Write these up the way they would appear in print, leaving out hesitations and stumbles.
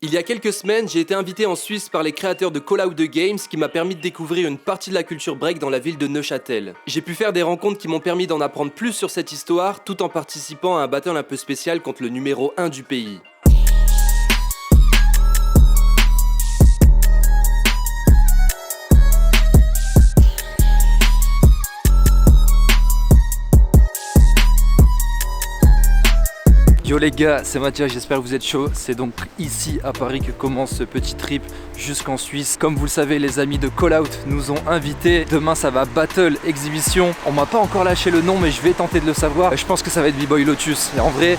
Il y a quelques semaines, j'ai été invité en Suisse par les créateurs de Call Out the Games qui m'a permis de découvrir une partie de la culture break dans la ville de Neuchâtel. J'ai pu faire des rencontres qui m'ont permis d'en apprendre plus sur cette histoire tout en participant à un battle un peu spécial contre le numéro 1 du pays. Yo les gars, c'est Mathias, j'espère que vous êtes chaud. C'est donc ici à Paris que commence ce petit trip jusqu'en Suisse. Comme vous le savez, les amis de Call Out nous ont invités. Demain ça va battle, exhibition. On m'a pas encore lâché le nom mais je vais tenter de le savoir. Je pense que ça va être B-Boy Lotus. Et en vrai,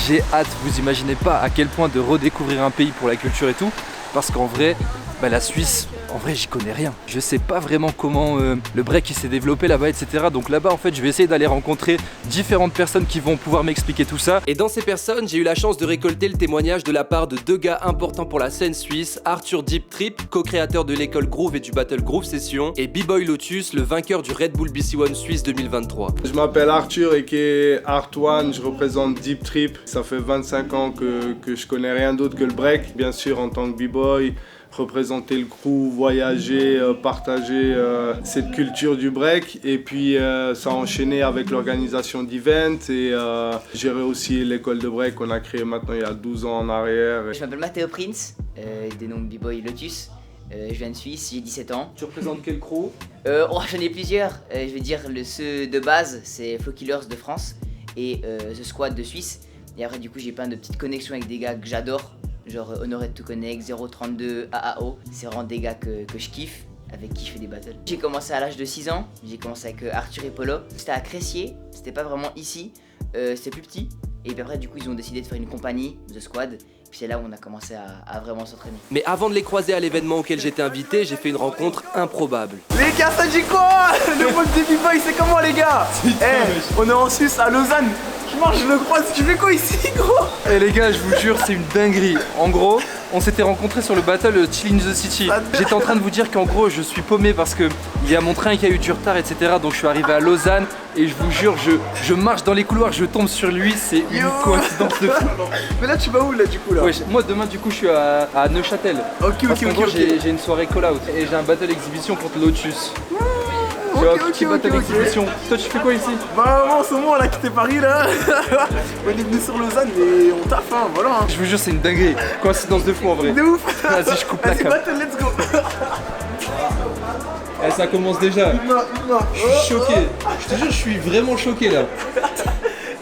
j'ai hâte, vous imaginez pas à quel point de redécouvrir un pays pour la culture et tout. Parce qu'en vrai, la Suisse, en vrai j'y connais rien. Je sais pas vraiment comment le break il s'est développé là-bas, etc. Donc là-bas en fait je vais essayer d'aller rencontrer différentes personnes qui vont pouvoir m'expliquer tout ça. Et dans ces personnes, j'ai eu la chance de récolter le témoignage de la part de deux gars importants pour la scène suisse, Arthur Deep Trip, co-créateur de l'école Groove et du battle Groove Session, et B-Boy Lotus, le vainqueur du Red Bull BC One Suisse 2023. Je m'appelle Arthur et qui est Art1, je représente Deep Trip. Ça fait 25 ans que je connais rien d'autre que le break. Bien sûr en tant que B-Boy, représenter le crew, voyager, partager cette culture du break et puis ça a enchaîné avec l'organisation d'events et gérer aussi l'école de break qu'on a créée maintenant il y a 12 ans en arrière. Je m'appelle Matteo Prince, dénomme B-Boy Lotus, je viens de Suisse, j'ai 17 ans. Tu représentes quel crew? J'en ai plusieurs, je vais dire ceux de base, c'est Flow Killers de France et The Squad de Suisse. Et après du coup j'ai plein de petites connexions avec des gars que j'adore. Genre Honored to Connect, 032, AAO, c'est vraiment des gars que je kiffe, avec qui je fais des battles. J'ai commencé à l'âge de 6 ans, j'ai commencé avec Arthur et Polo. C'était à Cressier, c'était pas vraiment ici, c'était plus petit. Et puis après du coup ils ont décidé de faire une compagnie, The Squad, et puis c'est là où on a commencé à vraiment s'entraîner. Mais avant de les croiser à l'événement auquel j'étais invité, j'ai fait une rencontre improbable. Les gars, ça dit quoi? Le mode des B-Boy, c'est comment les gars? On est en Suisse, à Lausanne. Je le croise, tu fais quoi ici gros? Eh les gars, je vous jure, c'est une dinguerie. En gros, on s'était rencontrés sur le battle Chill in the City. J'étais en train de vous dire qu'en gros, je suis paumé parce que il y a mon train qui a eu du retard, etc. Donc je suis arrivé à Lausanne et je vous jure, je marche dans les couloirs, je tombe sur lui, c'est une coïncidence de fou. Mais là, tu vas où là du coup là? Ouais, moi demain du coup, je suis à Neuchâtel. Ok. J'ai une soirée call out et j'ai un battle exhibition contre Lotus. Exhibition. Toi, tu fais quoi ici? Bah, moi en ce moment, on a quitté Paris là. On est venu sur Lausanne, mais on taffe, hein, voilà. Hein. Je vous jure, c'est une dinguerie. Coïncidence de fou en vrai. De ouf. Vas-y, je coupe la cam. Battle, let's go. Eh, ça commence déjà. Je suis choqué. Je te jure, je suis vraiment choqué là.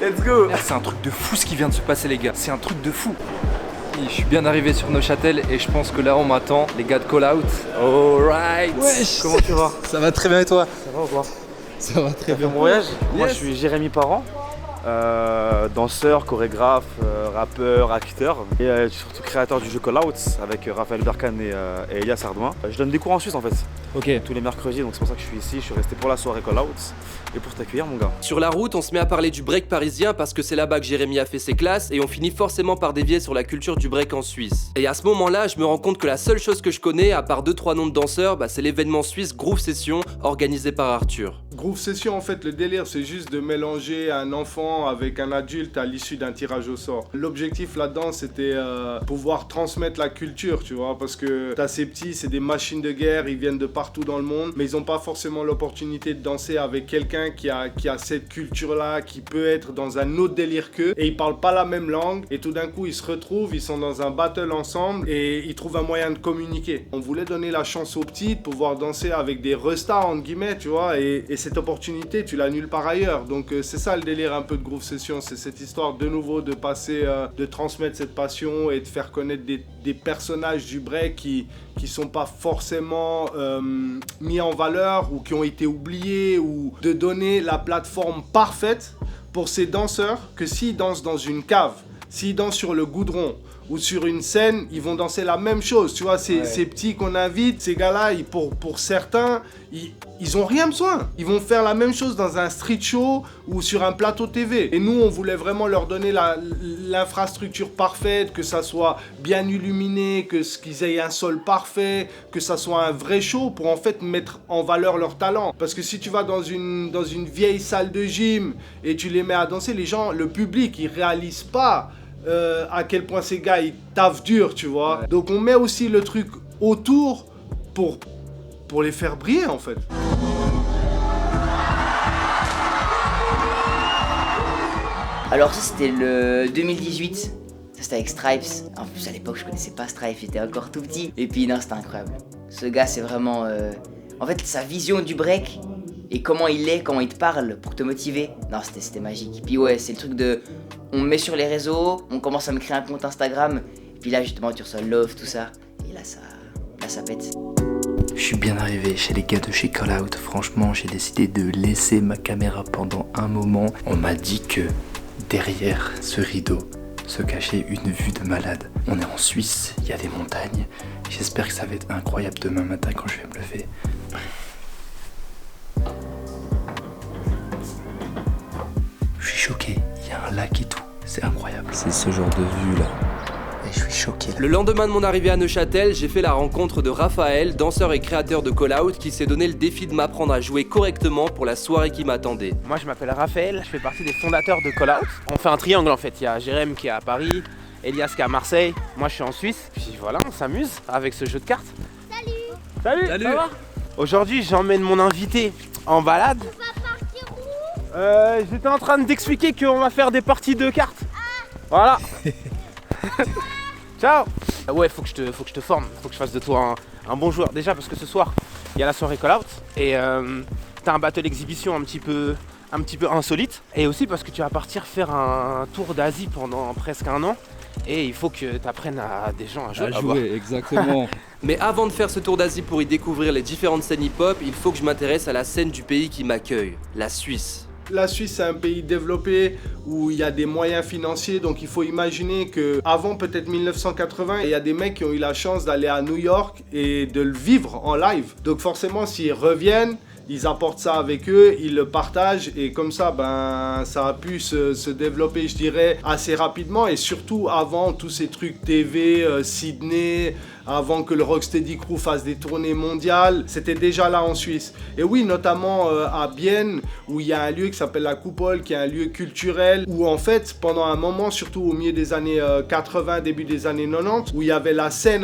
Let's go. C'est un truc de fou ce qui vient de se passer, les gars. C'est un truc de fou. Je suis bien arrivé sur Neuchâtel et je pense que là on m'attend, les gars de Call Out. Alright. Wesh. Comment tu vas? Ça va très bien et toi? Ça va ou quoi? Ça va très bien. Mon voyage. Moi, je Yes. suis Jérémy Parent. Danseur, chorégraphe, rappeur, acteur et surtout créateur du jeu Call Out avec Raphaël Berkane et Elias Ardouin. Je donne des cours en Suisse en fait, Ok. tous les mercredis, donc c'est pour ça que je suis ici, je suis resté pour la soirée Call Out et pour t'accueillir mon gars. Sur la route, on se met à parler du break parisien parce que c'est là-bas que Jérémy a fait ses classes et on finit forcément par dévier sur la culture du break en Suisse. Et à ce moment-là, je me rends compte que la seule chose que je connais, à part 2-3 noms de danseurs, c'est l'événement suisse Groove Session organisé par Arthur. Groove Session en fait le délire c'est juste de mélanger un enfant avec un adulte à l'issue d'un tirage au sort. L'objectif là-dedans c'était pouvoir transmettre la culture tu vois parce que t'as ces petits c'est des machines de guerre, ils viennent de partout dans le monde mais ils n'ont pas forcément l'opportunité de danser avec quelqu'un qui a cette culture là qui peut être dans un autre délire qu'eux et ils parlent pas la même langue et tout d'un coup ils se retrouvent, ils sont dans un battle ensemble et ils trouvent un moyen de communiquer. On voulait donner la chance aux petits de pouvoir danser avec des restas entre guillemets tu vois et cette opportunité tu l'as nulle part ailleurs donc c'est ça le délire un peu de Groove Session, c'est cette histoire de nouveau de passer, de transmettre cette passion et de faire connaître des personnages du break qui sont pas forcément mis en valeur ou qui ont été oubliés ou de donner la plateforme parfaite pour ces danseurs que s'ils dansent dans une cave, s'ils dansent sur le goudron ou sur une scène, ils vont danser la même chose, tu vois, ces petits qu'on invite, ces gars-là, pour certains, ils ont rien besoin. Ils vont faire la même chose dans un street show ou sur un plateau TV. Et nous, on voulait vraiment leur donner l'infrastructure parfaite, que ça soit bien illuminé, qu'ils aient un sol parfait, que ça soit un vrai show pour en fait mettre en valeur leur talent. Parce que si tu vas dans une vieille salle de gym et tu les mets à danser, les gens, le public, ils réalisent pas à quel point ces gars ils taffent dur, tu vois. Ouais. Donc on met aussi le truc autour pour les faire briller en fait. Alors ça c'était le 2018, ça c'était avec Stripes. En plus à l'époque je connaissais pas Stripes, j'étais encore tout petit. Et puis non, c'était incroyable. Ce gars c'est vraiment... En fait sa vision du break et comment il te parle pour te motiver. Non c'était magique. Puis ouais, c'est le truc de... On me met sur les réseaux, on commence à me créer un compte Instagram. Et puis là justement tu reçois love, tout ça. Et là ça pète. Je suis bien arrivé chez les gars de chez Call Out. Franchement j'ai décidé de laisser ma caméra pendant un moment. On m'a dit que derrière ce rideau se cachait une vue de malade. On est en Suisse, il y a des montagnes. J'espère que ça va être incroyable demain matin quand je vais me lever. Je suis choqué, il y a un lac et tout. C'est incroyable. C'est ce genre de vue là. Et je suis choqué. Le lendemain de mon arrivée à Neuchâtel, j'ai fait la rencontre de Raphaël, danseur et créateur de Call Out, qui s'est donné le défi de m'apprendre à jouer correctement pour la soirée qui m'attendait. Moi je m'appelle Raphaël, je fais partie des fondateurs de Call Out. On fait un triangle en fait, il y a Jérém qui est à Paris, Elias qui est à Marseille, moi je suis en Suisse. Puis voilà, on s'amuse avec ce jeu de cartes. Salut. Salut. Ça va? Aujourd'hui j'emmène mon invité en balade. On va partir où? J'étais en train de t'expliquer qu'on va faire des parties de cartes. Voilà. Ciao. Ouais, faut que je te forme, faut que je fasse de toi un bon joueur. Déjà parce que ce soir, il y a la soirée Call Out et t'as un battle exhibition un petit peu insolite. Et aussi parce que tu vas partir faire un tour d'Asie pendant presque un an. Et il faut que tu apprennes à des gens à jouer. Exactement. Mais avant de faire ce tour d'Asie pour y découvrir les différentes scènes hip-hop, il faut que je m'intéresse à la scène du pays qui m'accueille, la Suisse. La Suisse, c'est un pays développé où il y a des moyens financiers. Donc, il faut imaginer qu'avant peut-être 1980, il y a des mecs qui ont eu la chance d'aller à New York et de le vivre en live. Donc, forcément, s'ils reviennent, ils apportent ça avec eux, ils le partagent et comme ça, ça a pu se développer, je dirais, assez rapidement. Et surtout, avant tous ces trucs TV, Sydney, avant que le Rocksteady Crew fasse des tournées mondiales, c'était déjà là en Suisse. Et oui, notamment à Bienne, où il y a un lieu qui s'appelle la Coupole, qui est un lieu culturel, où en fait, pendant un moment, surtout au milieu des années 80, début des années 90, où il y avait la scène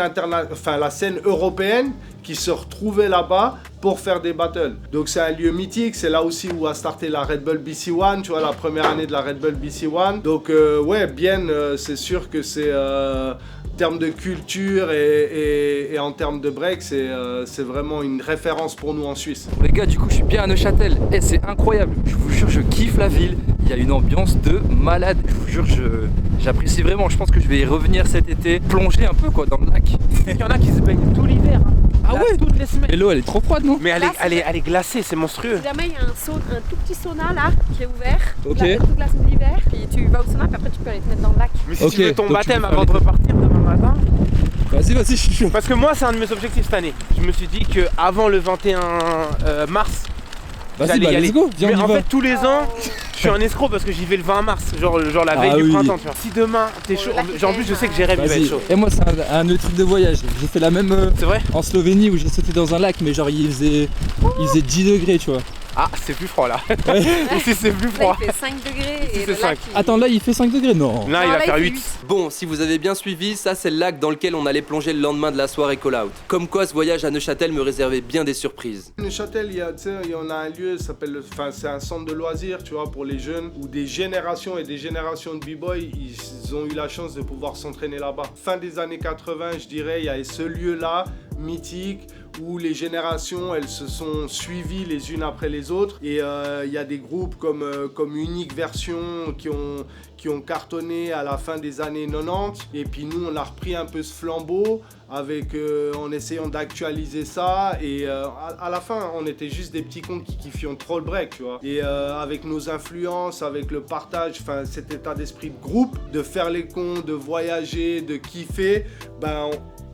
européenne qui se retrouvait là-bas pour faire des battles. Donc c'est un lieu mythique, c'est là aussi où a starté la Red Bull BC One, tu vois, la première année de la Red Bull BC One. Donc ouais, Bienne, c'est sûr que c'est... en termes de culture et en termes de break, c'est vraiment une référence pour nous en Suisse. Les gars, du coup, je suis bien à Neuchâtel et c'est incroyable. Je vous jure, je kiffe la ville. Il y a une ambiance de malade. Je vous jure, j'apprécie vraiment. Je pense que je vais y revenir cet été, plonger un peu quoi dans le lac. Il y en a qui se baignent tout l'hiver. Ah ouais, toutes les semaines. Et l'eau, elle est trop froide, non? Mais elle est glacée, c'est monstrueux. Si jamais il y a un tout petit sauna là qui est ouvert, ok. Toute la semaine d'hiver, puis tu vas au sauna, puis après tu peux aller te mettre dans le lac. Mais si tu veux ton baptême avant de repartir demain matin. Vas-y, je suis chaud. Parce que moi, c'est un de mes objectifs cette année. Je me suis dit qu'avant le 21 mars, vas-y, let's go, viens, mais en fait, tous les ans, je suis un escroc parce que j'y vais le 20 mars, genre la veille du printemps, tu vois. Si demain t'es chaud, en plus je sais que Jérém il va être chaud. Et moi c'est un autre truc de voyage, j'ai fait la même c'est vrai en Slovénie où j'ai sauté dans un lac mais genre il faisait 10 degrés tu vois. Ah c'est plus froid là, ouais. Ici c'est plus froid. Là il fait 5 degrés ici, et le 5. lac Attends là il fait 5 degrés non. Là il va faire 8. Bon si vous avez bien suivi, ça c'est le lac dans lequel on allait plonger le lendemain de la soirée Call Out. Comme quoi ce voyage à Neuchâtel me réservait bien des surprises. Neuchâtel, il y en a un lieu, c'est un centre de loisirs, tu vois, pour les jeunes, où des générations et des générations de b-boys, ils ont eu la chance de pouvoir s'entraîner là-bas. Fin des années 80, je dirais, il y avait ce lieu-là, mythique, où les générations, elles se sont suivies les unes après les autres. Et il y a des groupes comme Unique Version qui ont cartonné à la fin des années 90. Et puis nous, on a repris un peu ce flambeau en essayant d'actualiser ça. Et à la fin, on était juste des petits cons qui kiffions trop le break, tu vois. Et avec nos influences, avec le partage, cet état d'esprit de groupe, de faire les cons, de voyager, de kiffer,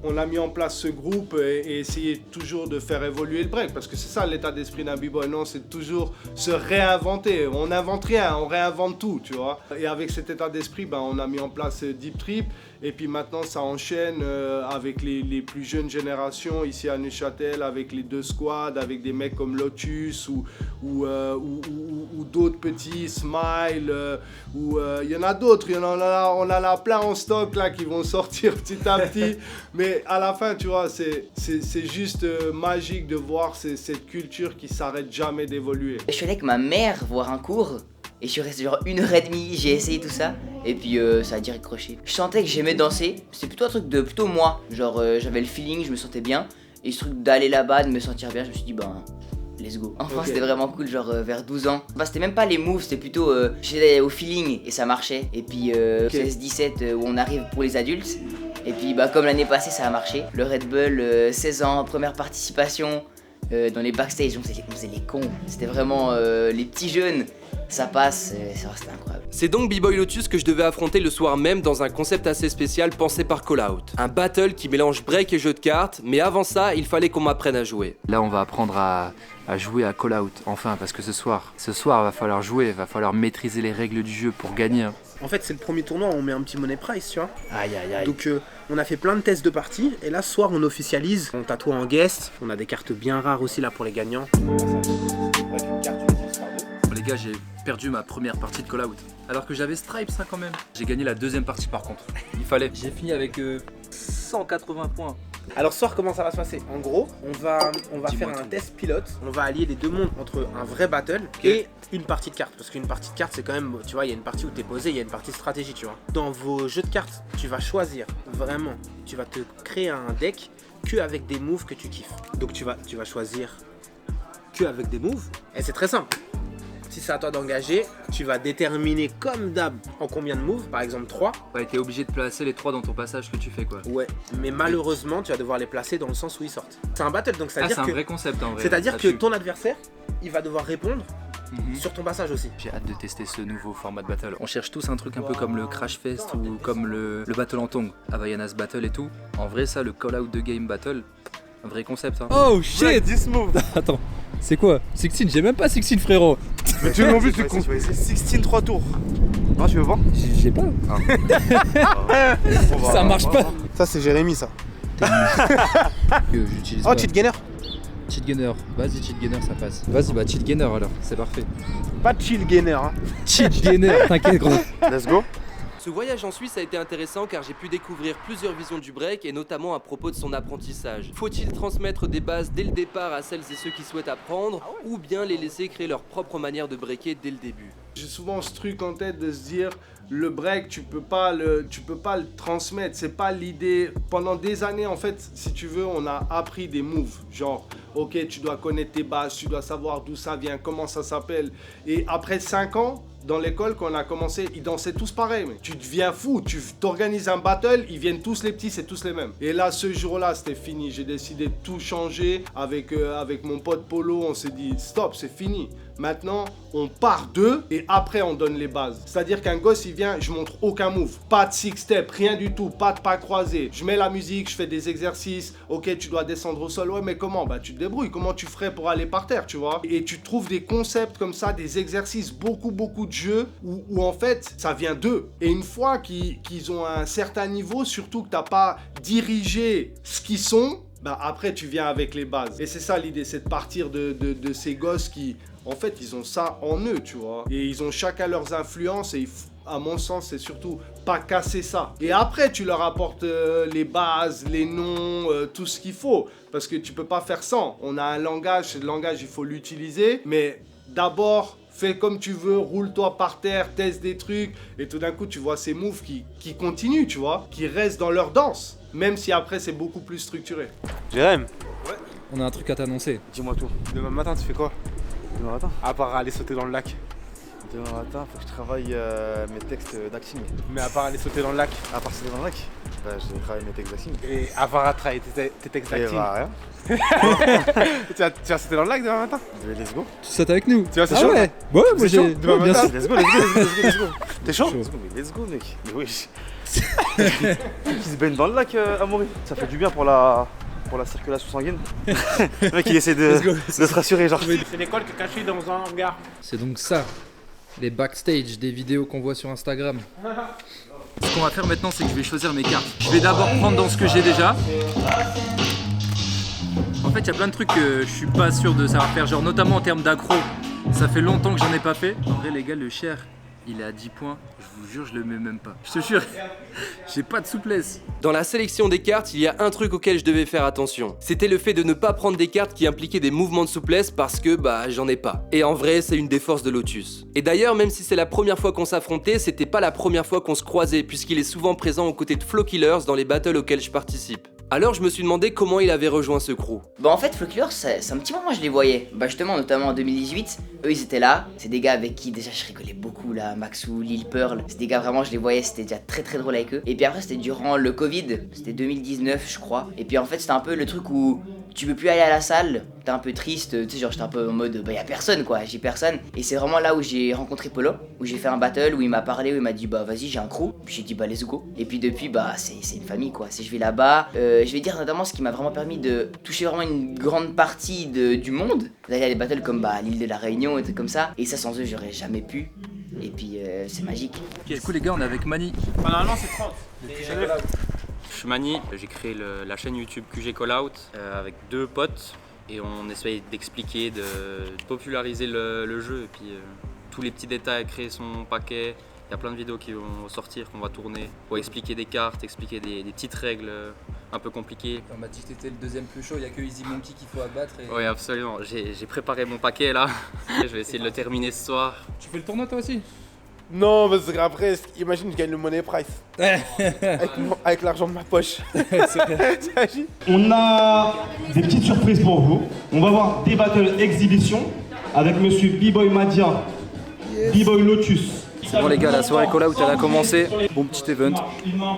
on a mis en place ce groupe et essayer toujours de faire évoluer le break, parce que c'est ça l'état d'esprit d'un b-boy, non, c'est toujours se réinventer. On n'invente rien, on réinvente tout, tu vois. Et avec cet état d'esprit, on a mis en place Deep Trip Et puis maintenant, ça enchaîne avec les plus jeunes générations ici à Neuchâtel, avec les 2 squads, avec des mecs comme Lotus ou d'autres petits, Smile, il y en a d'autres, on en a plein en stock là qui vont sortir petit à petit. Mais à la fin, tu vois, c'est juste magique de voir cette culture qui s'arrête jamais d'évoluer. Je suis allé avec ma mère voir un cours. Et je suis resté genre 1h30, j'ai essayé tout ça, et puis ça a direct croché. Je sentais que j'aimais danser, c'était plutôt un truc de plutôt moi, genre j'avais le feeling, je me sentais bien, et ce truc d'aller là-bas, de me sentir bien, je me suis dit ben let's go. Enfin c'était vraiment cool, genre vers 12 ans. Bah c'était même pas les moves, c'était plutôt j'étais au feeling et ça marchait. Et puis 16-17 où on arrive pour les adultes, et puis bah comme l'année passée ça a marché. Le Red Bull, 16 ans, première participation, dans les backstage, on faisait les cons, c'était vraiment les petits jeunes. Ça passe, c'était incroyable. C'est donc B-Boy Lotus que je devais affronter le soir même dans un concept assez spécial pensé par Call Out. Un battle qui mélange break et jeu de cartes, mais avant ça, il fallait qu'on m'apprenne à jouer. Là, on va apprendre à jouer à Call Out, enfin, parce que ce soir, va falloir jouer, va falloir maîtriser les règles du jeu pour gagner. Hein. En fait, c'est le premier tournoi, on met un petit money price, tu vois. Aïe, aïe, aïe. Donc, on a fait plein de tests de parties, et là, ce soir, on officialise. On tatoue en guest, on a des cartes bien rares aussi là pour les gagnants. Les gars, j'ai perdu ma première partie de Call Out. Alors que j'avais Stripes hein, quand même. J'ai gagné la deuxième partie par contre. Il fallait. J'ai fini avec 180 points. Alors ce soir comment ça va se passer? En gros on va faire un test pilote. On va allier les deux mondes entre un vrai battle et une partie de cartes. Parce qu'une partie de cartes c'est quand même, tu vois, il y a une partie où t'es posé, il y a une partie de stratégie, tu vois. Dans vos jeux de cartes, tu vas choisir vraiment, tu vas te créer un deck que avec des moves que tu kiffes. Donc tu vas choisir que avec des moves. Et c'est très simple. Si c'est à toi d'engager, tu vas déterminer comme d'hab en combien de moves, par exemple 3. Ouais, t'es obligé de placer les 3 dans ton passage que tu fais quoi. Ouais, mais malheureusement tu vas devoir les placer dans le sens où ils sortent. C'est un battle donc c'est-à-dire c'est un que... vrai concept en vrai. C'est-à-dire que ton adversaire, il va devoir répondre sur ton passage aussi. J'ai hâte de tester ce nouveau format de battle. On cherche tous un truc un peu comme le Crash Fest ou comme le Battle en Tongue, Havaianas Battle et tout. En vrai ça, le Call Out de Game Battle, un vrai concept hein. Oh shit! Attends, c'est quoi? 16, j'ai même pas 16 frérot. Mais tu l'as vu, c'est con. 16 3 tours. Ah, tu veux voir? J'ai pas. Ça marche pas. Ça, c'est Jérémy, ça. Que j'utilise Oh, pas. cheat gainer. Cheat Gunner, vas-y cheat Gunner ça passe. Vas-y bah cheat Gunner alors, c'est parfait. Pas chill gainer, hein. Cheat Gunner, t'inquiète gros. Let's go. Ce voyage en Suisse a été intéressant car j'ai pu découvrir plusieurs visions du break et notamment à propos de son apprentissage. Faut-il transmettre des bases dès le départ à celles et ceux qui souhaitent apprendre ou bien les laisser créer leur propre manière de breaker dès le début? J'ai souvent ce truc en tête de se dire le break tu peux pas le transmettre, c'est pas l'idée. Pendant des années en fait, si tu veux, on a appris des moves, genre ok tu dois connaître tes bases, tu dois savoir d'où ça vient, comment ça s'appelle. Et après 5 ans, dans l'école, quand on a commencé, ils dansaient tous pareil. Mais tu deviens fou, tu t'organises un battle, ils viennent tous les petits, c'est tous les mêmes. Et là, ce jour-là, c'était fini. J'ai décidé de tout changer avec mon pote Polo. On s'est dit, stop, c'est fini. Maintenant, on part d'eux et après, on donne les bases. C'est-à-dire qu'un gosse, il vient, je montre aucun move. Pas de six-step, rien du tout, pas de pas croisé. Je mets la musique, je fais des exercices. Ok, tu dois descendre au sol. Ouais, mais comment? Bah, tu te débrouilles. Comment tu ferais pour aller par terre, tu vois? Et tu trouves des concepts comme ça, des exercices, beaucoup de jeux où en fait, ça vient d'eux. Et une fois qu'ils ont un certain niveau, surtout que t'as pas dirigé ce qu'ils sont, bah après, tu viens avec les bases. Et c'est ça l'idée, c'est de partir de ces gosses qui... En fait, ils ont ça en eux, tu vois. Et ils ont chacun leurs influences et à mon sens, c'est surtout pas casser ça. Et après, tu leur apportes les bases, les noms, tout ce qu'il faut. Parce que tu peux pas faire sans. On a un langage, ce langage, il faut l'utiliser. Mais d'abord, fais comme tu veux, roule-toi par terre, teste des trucs. Et tout d'un coup, tu vois ces moves qui continuent, tu vois. Qui restent dans leur danse. Même si après, c'est beaucoup plus structuré. Jérém, On a un truc à t'annoncer. dis-moi tout. Demain matin, tu fais quoi? Demain matin? À part aller sauter dans le lac. Demain matin, faut que je travaille mes textes d'acting. Mais à part aller sauter dans le lac. À part c'est dans le lac, bah, je travaille mes textes d'acting. Et à part travailler tes textes Et d'acting. bah, rien. Tu vas sauter dans le lac demain matin? Let's go. Tu sautes avec nous? Tu vois, c'est Ah chaud. ouais. Ouais, moi C'est chaud, j'ai. demain Ouais, bien matin. sûr. Let's go, let's go, let's go, let's go, let's go. T'es chaud? Chaud. Let's go, mais let's go, mec. Mais wesh. Qui se baigne dans le lac, Amaury. Ça fait du bien pour la circulation sanguine. Le mec, il essaie de se rassurer, genre. C'est l'école qui est cachée dans un hangar. C'est donc ça, les backstage des vidéos qu'on voit sur Instagram. Ce qu'on va faire maintenant, c'est que je vais choisir mes cartes. Je vais d'abord prendre dans ce que j'ai déjà. En fait, il y a plein de trucs que je suis pas sûr de savoir faire, genre notamment en termes d'accro. Ça fait longtemps que j'en ai pas fait. En vrai, les gars, le cher, il est à 10 points. Je vous jure, je le mets même pas. Je te jure, j'ai pas de souplesse. Dans la sélection des cartes, il y a un truc auquel je devais faire attention. C'était le fait de ne pas prendre des cartes qui impliquaient des mouvements de souplesse parce que bah j'en ai pas. Et en vrai, c'est une des forces de Lotus. Et d'ailleurs, même si c'est la première fois qu'on s'affrontait, c'était pas la première fois qu'on se croisait puisqu'il est souvent présent aux côtés de Flow Killers dans les battles auxquels je participe. Alors je me suis demandé comment il avait rejoint ce crew. Bah en fait Flow Killers, c'est un petit moment je les voyais. Bah justement notamment en 2018, eux ils étaient là. C'est des gars avec qui déjà je rigolais beaucoup là, Maxou, Lil Pearl. C'est des gars vraiment je les voyais, c'était déjà très drôle avec eux. Et puis après c'était durant le Covid, c'était 2019 je crois. Et puis en fait c'était un peu le truc où tu peux plus aller à la salle, t'es un peu triste, tu sais genre j'étais un peu en mode bah y'a personne quoi, j'ai personne. Et c'est vraiment là où j'ai rencontré Polo, où j'ai fait un battle, où il m'a parlé, où il m'a dit bah vas-y j'ai un crew. Puis j'ai dit bah let's go. Et puis depuis bah c'est une famille quoi, si je vais là-bas, je vais dire notamment ce qui m'a vraiment permis de toucher vraiment une grande partie du monde. D'aller à des battles comme bah l'île de la Réunion et trucs comme ça. Et ça sans eux j'aurais jamais pu. Et puis c'est magique. Du coup les gars on est avec Mani. Enfin, normalement c'est 30. Je suis Mani, j'ai créé la chaîne YouTube QG Callout avec 2 potes et on essaye d'expliquer, de populariser le jeu et puis tous les petits détails, créer son paquet. Il y a plein de vidéos qui vont sortir, qu'on va tourner pour expliquer des cartes, expliquer des petites règles un peu compliquées. On m'a dit que t'étais le deuxième plus chaud, il n'y a que Easy Monkey qu'il faut abattre. Et... Oui absolument, j'ai préparé mon paquet là, je vais essayer de le terminer ce soir. Tu fais le tournoi toi aussi? Non, parce qu'après, imagine, je gagne le Money Price. avec l'argent de ma poche. On a des petites surprises pour vous. On va voir des battles exhibition avec monsieur B-Boy Madia, B-Boy Lotus. C'est bon les gars, la soirée Callout elle a commencé. Bon petit event.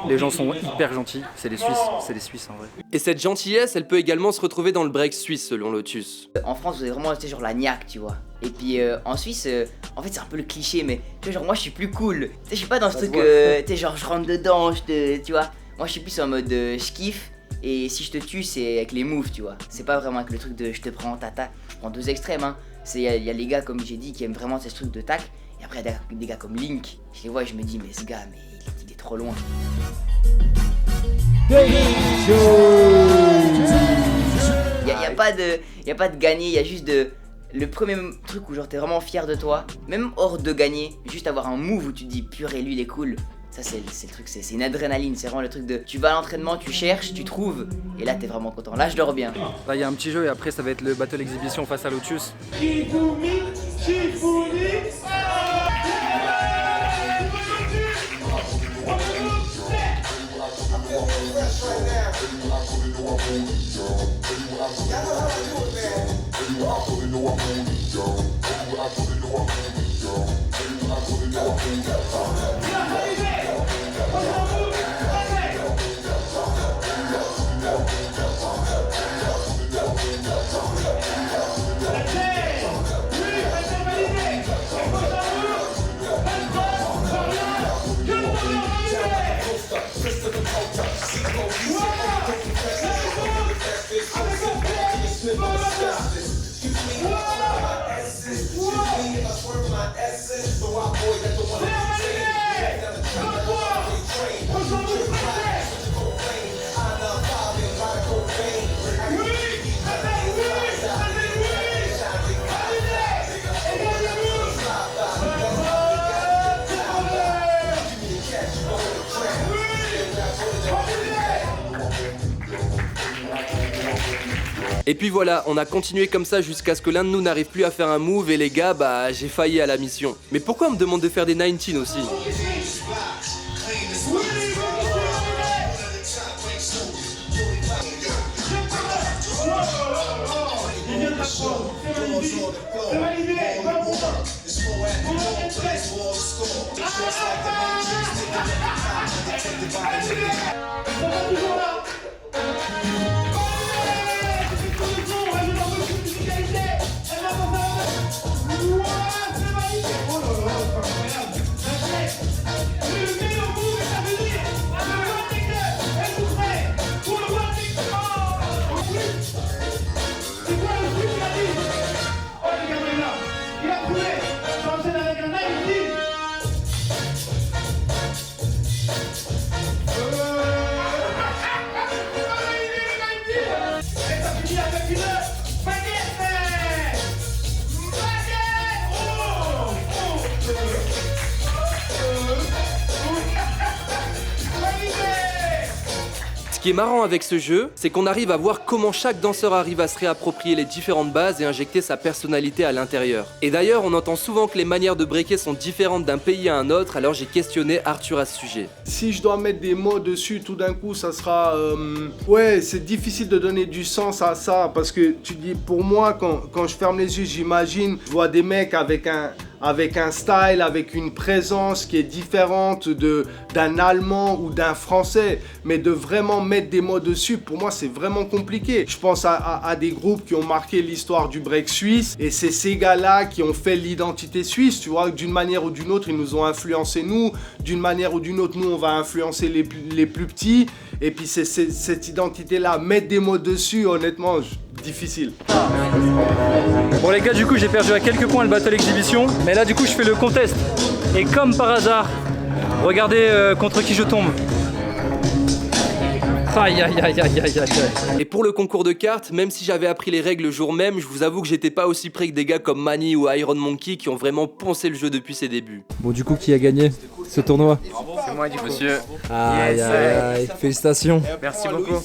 Les gens sont hyper gentils. C'est les Suisses en vrai. Et cette gentillesse, elle peut également se retrouver dans le break suisse selon Lotus. En France vous avez vraiment resté genre la niaque tu vois. Et puis en Suisse, en fait c'est un peu le cliché mais tu vois genre moi je suis plus cool. Tu sais je suis pas dans ce truc, tu sais genre je rentre dedans, tu vois. Moi je suis plus en mode je kiffe. Et si je te tue c'est avec les moves tu vois. C'est pas vraiment avec le truc de je te prends tata. Je prends deux extrêmes hein. Il y a les gars comme j'ai dit qui aiment vraiment ces trucs de tac. Et après, il y a des gars comme Link, je les vois et je me dis, mais ce gars, mais il est trop loin. Il n'y a pas de gagner, il y a juste le premier truc où genre t'es vraiment fier de toi, même hors de gagner, juste avoir un move où tu te dis, purée, lui il est cool. Ça c'est le truc, c'est une adrénaline, c'est vraiment le truc de tu vas à l'entraînement, tu cherches, tu trouves, et là t'es vraiment content, là je dors bien. Là il y a un petit jeu et après ça va être le battle exhibition face à Lotus. Et puis voilà, on a continué comme ça jusqu'à ce que l'un de nous n'arrive plus à faire un move et les gars, bah j'ai failli à la mission. Mais pourquoi on me demande de faire des 19 aussi? qui est marrant avec ce jeu, c'est qu'on arrive à voir comment chaque danseur arrive à se réapproprier les différentes bases et injecter sa personnalité à l'intérieur. Et d'ailleurs, on entend souvent que les manières de breaker sont différentes d'un pays à un autre, alors j'ai questionné Arthur à ce sujet. Si je dois mettre des mots dessus, tout d'un coup, ça sera... Ouais, c'est difficile de donner du sens à ça, parce que tu dis, pour moi, quand je ferme les yeux, j'imagine, je vois des mecs avec un style, avec une présence qui est différente d'un Allemand ou d'un Français, mais de vraiment mettre des mots dessus, pour moi c'est vraiment compliqué. Je pense à des groupes qui ont marqué l'histoire du break suisse, et c'est ces gars-là qui ont fait l'identité suisse, tu vois, d'une manière ou d'une autre, ils nous ont influencé nous, d'une manière ou d'une autre, nous on va influencer les plus petits, et puis c'est cette identité-là, mettre des mots dessus, honnêtement, difficile. Bon les gars, du coup j'ai perdu à quelques points le battle exhibition, mais là du coup je fais le contest. Et comme par hasard, regardez contre qui je tombe. Aïe aïe aïe aïe aïe aïe. Et pour le concours de cartes, même si j'avais appris les règles le jour même, je vous avoue que j'étais pas aussi près que des gars comme Manny ou Iron Monkey qui ont vraiment poncé le jeu depuis ses débuts. Bon, du coup, qui a gagné ce tournoi? C'est moi du coup. Monsieur. Aïe aïe aïe, félicitations. Merci beaucoup.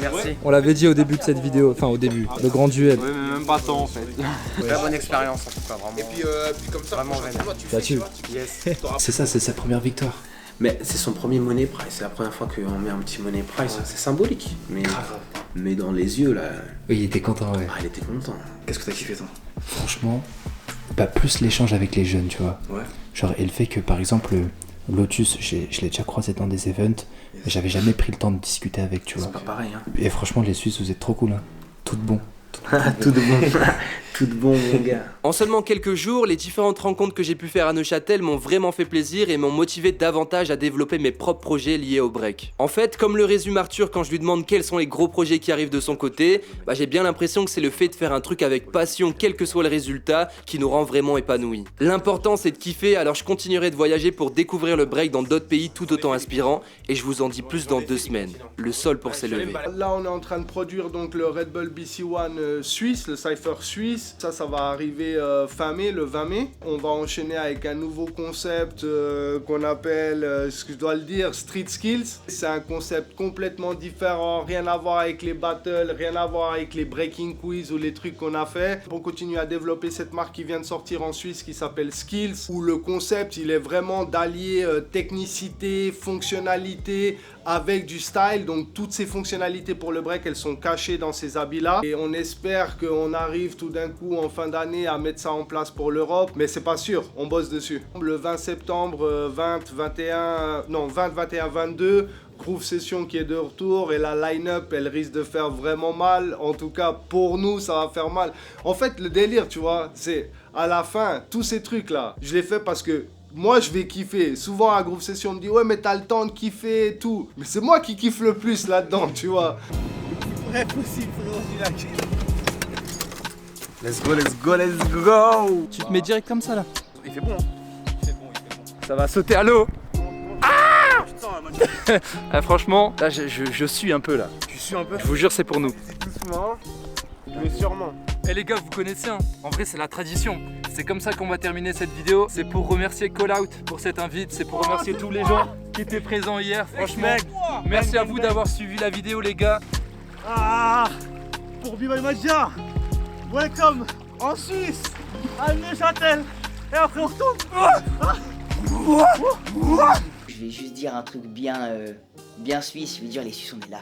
Merci. On l'avait dit au début de cette vidéo, enfin au début, le grand duel. Ouais, mais même pas tant en fait. Très bonne expérience en tout cas, vraiment. Et puis comme ça, vraiment Là-dessus. Yes. C'est ça, c'est sa première victoire. Mais c'est son premier money prize, c'est la première fois qu'on met un petit money prize, c'est symbolique. Mais dans les yeux là. Oui, il était content, ouais. Ah, il était content. Qu'est-ce que t'as kiffé toi? Franchement, bah, plus l'échange avec les jeunes, tu vois. Ouais. Genre, et le fait que par exemple, Lotus, je l'ai déjà croisé dans des events, mais j'avais jamais pris le temps de discuter avec, tu vois. C'est pas pareil, hein. Et franchement, les Suisses, vous êtes trop cool, hein. Tout de bon. Tout de bon. Tout de bon, mon gars. En seulement quelques jours, les différentes rencontres que j'ai pu faire à Neuchâtel m'ont vraiment fait plaisir et m'ont motivé davantage à développer mes propres projets liés au break. En fait, comme le résume Arthur quand je lui demande quels sont les gros projets qui arrivent de son côté, bah j'ai bien l'impression que c'est le fait de faire un truc avec passion, quel que soit le résultat, qui nous rend vraiment épanouis. L'important c'est de kiffer, alors je continuerai de voyager pour découvrir le break dans d'autres pays tout autant inspirants, et je vous en dis plus dans 2 semaines. Le sol pour s'élever. Là on est en train de produire donc le Red Bull BC One suisse, le Cypher suisse. Ça va arriver fin mai, le 20 mai. On va enchaîner avec un nouveau concept qu'on appelle, ce que je dois le dire, Street Skills. C'est un concept complètement différent, rien à voir avec les battles, rien à voir avec les breaking quiz ou les trucs qu'on a fait. On continue à développer cette marque qui vient de sortir en Suisse qui s'appelle Skills, où le concept il est vraiment d'allier technicité, fonctionnalité avec du style. Donc toutes ces fonctionnalités pour le break elles sont cachées dans ces habits là, et on espère qu'on arrive tout d'un coup en fin d'année à mettre ça en place pour l'Europe, mais c'est pas sûr, on bosse dessus. Le 20 septembre 20-21-22 Groove Session qui est de retour, et la line-up elle risque de faire vraiment mal, en tout cas pour nous ça va faire mal. En fait le délire tu vois, c'est à la fin tous ces trucs là, je les fais parce que moi je vais kiffer. Souvent à Groove Session on me dit ouais mais t'as le temps de kiffer et tout, mais c'est moi qui kiffe le plus là-dedans tu vois. Impossible, let's go, let's go, let's go. Tu te mets direct comme ça là. Il fait bon, hein. Ça va sauter à l'eau. Ah ah, franchement, là je suis un peu là. Tu suis un peu. Je vous jure c'est pour nous. Doucement, mais sûrement. Et les gars, vous connaissez, hein, en vrai c'est la tradition. C'est comme ça qu'on va terminer cette vidéo. C'est pour remercier Call Out pour cette invite. C'est pour remercier tous les gens qui étaient présents hier. Franchement, merci à vous d'avoir suivi la vidéo les gars. Ah, pour Biboy Madia, welcome en Suisse, à Neuchâtel. Et après on retourne. Je vais juste dire un truc bien suisse, je vais dire les Suisses on est là.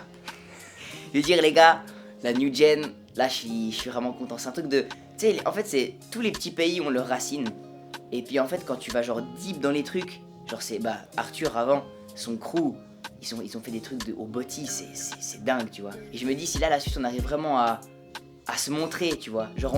Je vais dire les gars, la New Gen, là je suis vraiment content. C'est un truc de, tu sais, en fait c'est tous les petits pays ont leurs racines. Et puis en fait quand tu vas genre deep dans les trucs, genre c'est Arthur avant, son crew, ils ont fait des trucs au body, c'est dingue tu vois. Et je me dis si là la Suisse on arrive vraiment à se montrer tu vois. Genre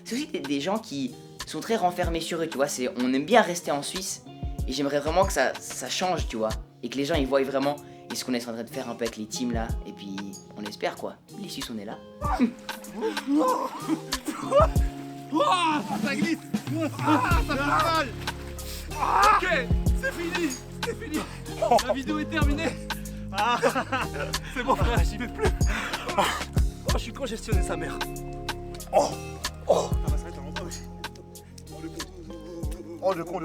c'est aussi des gens qui sont très renfermés sur eux tu vois. On aime bien rester en Suisse. Et j'aimerais vraiment que ça change, tu vois. Et que les gens, ils voient vraiment ce qu'on est en train de faire un peu avec les teams, là. Et puis, on espère, quoi. Les Suisses, on est là. Ça glisse. Ça fait mal. Ok, c'est fini. La vidéo est terminée. C'est bon frère, j'y vais plus. Je suis congestionné, sa mère. Oh, le con.